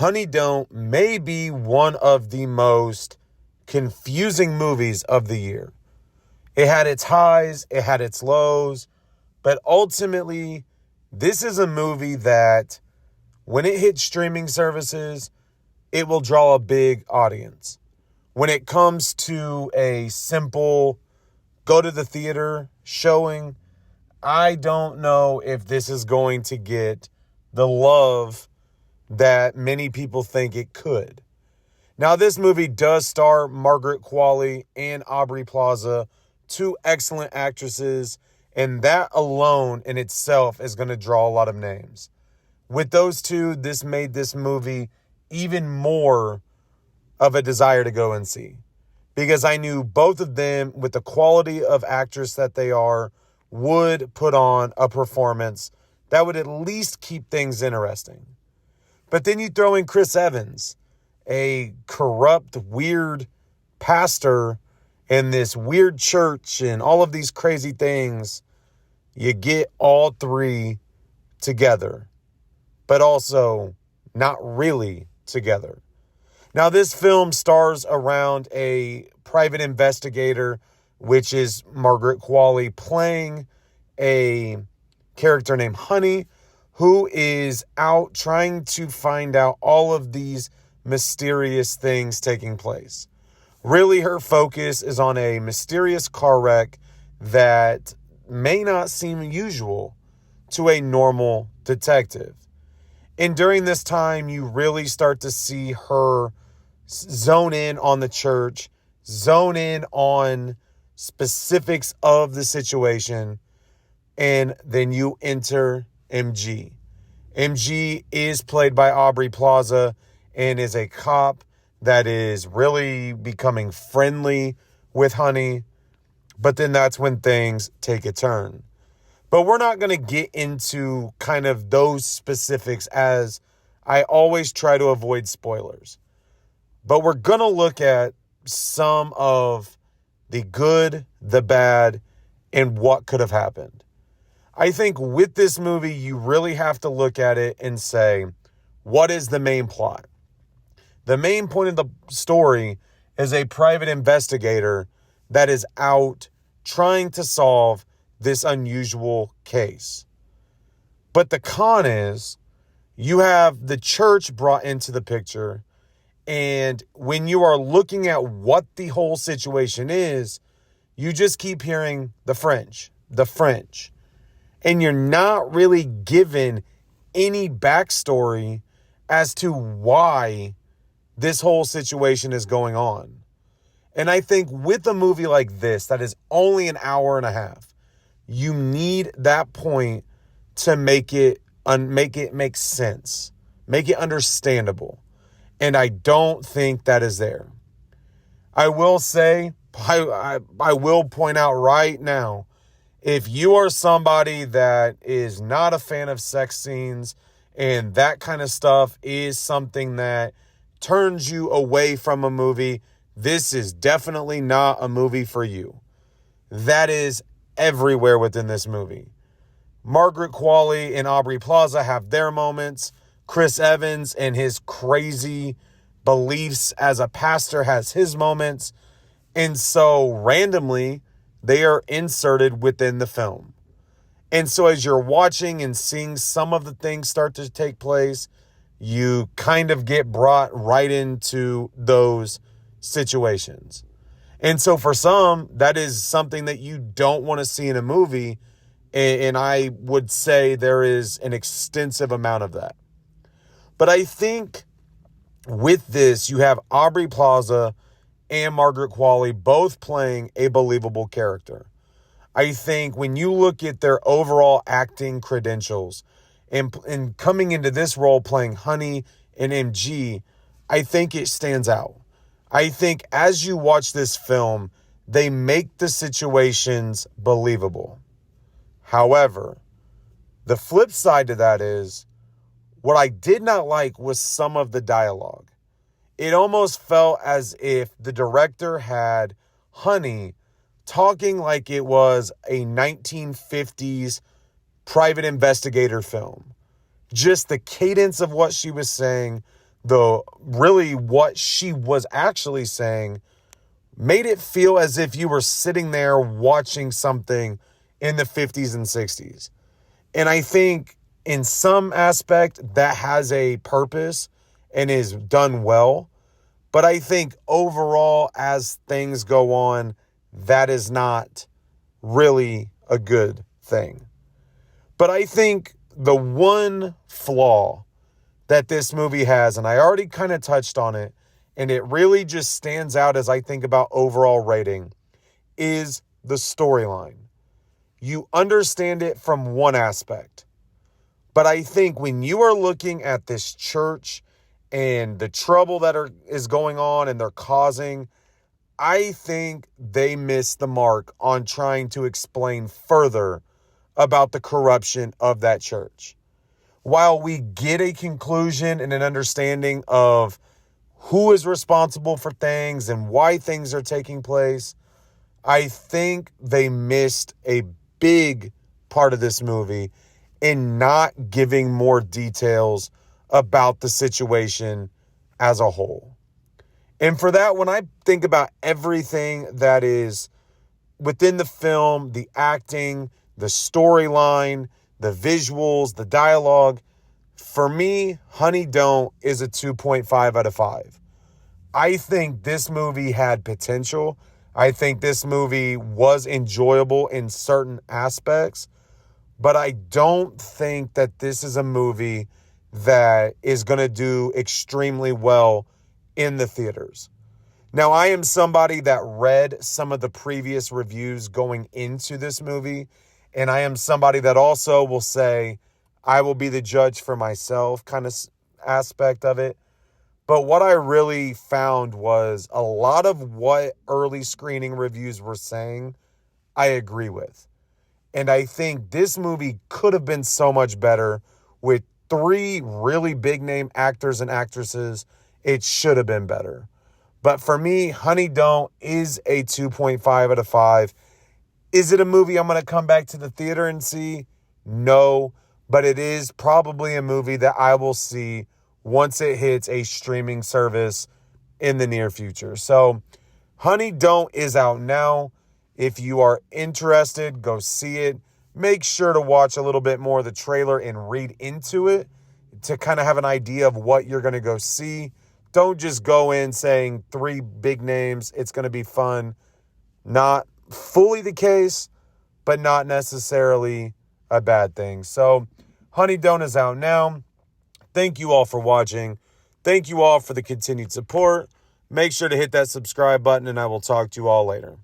Honey Don't may be one of the most confusing movies of the year. It had its highs, it had its lows, but ultimately, this is a movie that when it hits streaming services, it will draw a big audience. When it comes to a simple go to the theater showing, I don't know if this is going to get the love that many people think it could. Now, this movie does star Margaret Qualley and Aubrey Plaza, two excellent actresses, and that alone in itself is going to draw a lot of names. With those two, this made this movie even more of a desire to go and see, because I knew both of them, with the quality of actress that they are, would put on a performance that would at least keep things interesting. But then you throw in Chris Evans, a corrupt, weird pastor in this weird church and all of these crazy things. You get all three together, but also not really together. Now, this film stars around a private investigator, which is Margaret Qualley, playing a character named Honey, who is out trying to find out all of these mysterious things taking place. Really, her focus is on a mysterious car wreck that may not seem usual to a normal detective. And during this time, you really start to see her zone in on the church, zone in on specifics of the situation, and then you enter MG. MG is played by Aubrey Plaza and is a cop that is really becoming friendly with Honey. But then that's when things take a turn. But we're not going to get into kind of those specifics, as I always try to avoid spoilers. But we're going to look at some of the good, the bad, and what could have happened. I think with this movie, you really have to look at it and say, what is the main plot? The main point of the story is a private investigator that is out trying to solve this unusual case. But the con is, you have the church brought into the picture, and when you are looking at what the whole situation is, you just keep hearing the French. And you're not really given any backstory as to why this whole situation is going on. And I think with a movie like this, that is only an hour and a half, you need that point to make it make sense, make it understandable. And I don't think that is there. I will say, I will point out right now, if you are somebody that is not a fan of sex scenes and that kind of stuff is something that turns you away from a movie, this is definitely not a movie for you. That is everywhere within this movie. Margaret Qualley and Aubrey Plaza have their moments. Chris Evans and his crazy beliefs as a pastor has his moments. And so randomly, they are inserted within the film. And so as you're watching and seeing some of the things start to take place, you kind of get brought right into those situations. And so for some, that is something that you don't want to see in a movie. And I would say there is an extensive amount of that. But I think with this, you have Aubrey Plaza and Margaret Qualley both playing a believable character. I think when you look at their overall acting credentials and coming into this role playing Honey and MG, I think it stands out. I think as you watch this film, they make the situations believable. However, the flip side to that is, what I did not like was some of the dialogue. It almost felt as if the director had Honey talking like it was a 1950s private investigator film. Just the cadence of what she was saying, really what she was actually saying made it feel as if you were sitting there watching something in the 50s and 60s. And I think in some aspect that has a purpose and is done well. But I think overall, as things go on, that is not really a good thing. But I think the one flaw that this movie has, and I already kind of touched on it, and it really just stands out as I think about overall rating, is the storyline. You understand it from one aspect. But I think when you are looking at this church and the trouble that is going on and they're causing, I think they missed the mark on trying to explain further about the corruption of that church. While we get a conclusion and an understanding of who is responsible for things and why things are taking place, I think they missed a big part of this movie in not giving more details about the situation as a whole. And for that, when I think about everything that is within the film, the acting, the storyline, the visuals, the dialogue, for me, Honey Don't is a 2.5 out of 5. I think this movie had potential. I think this movie was enjoyable in certain aspects, but I don't think that this is a movie that is going to do extremely well in the theaters. Now, I am somebody that read some of the previous reviews going into this movie, and I am somebody that also will say, I will be the judge for myself kind of aspect of it. But what I really found was a lot of what early screening reviews were saying, I agree with. And I think this movie could have been so much better with 3 really big name actors and actresses. It should have been better. But for me, Honey Don't is a 2.5 out of 5. Is it a movie I'm going to come back to the theater and see? No, but it is probably a movie that I will see once it hits a streaming service in the near future. So Honey Don't is out now. If you are interested, go see it. Make sure to watch a little bit more of the trailer and read into it to kind of have an idea of what you're going to go see. Don't just go in saying 3 big names, it's going to be fun. Not fully the case, but not necessarily a bad thing. So Honey Don't is out now. Thank you all for watching. Thank you all for the continued support. Make sure to hit that subscribe button, and I will talk to you all later.